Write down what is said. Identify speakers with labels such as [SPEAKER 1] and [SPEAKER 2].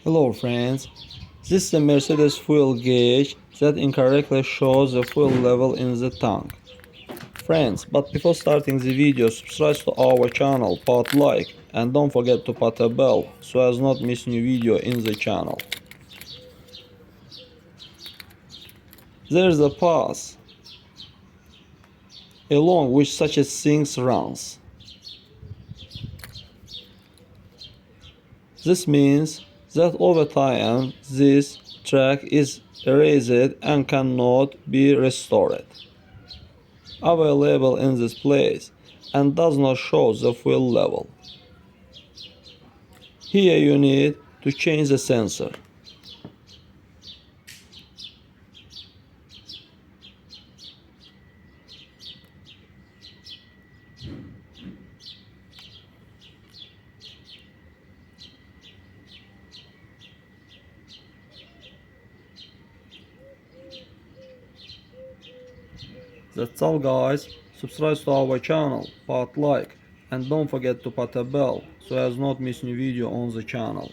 [SPEAKER 1] Hello friends, this is a Mercedes fuel gauge that incorrectly shows the fuel level in the tank. Friends, but before starting the video, subscribe to our channel, put like and don't forget to put a bell so as not miss new video in the channel. There's a path along which such a thing runs. This means that over time this track is erased and cannot be restored. Available in this place and does not show the fuel level. Here you need to change the sensor. That's all guys, subscribe to our channel, put like and don't forget to put a bell so as not miss new video on the channel.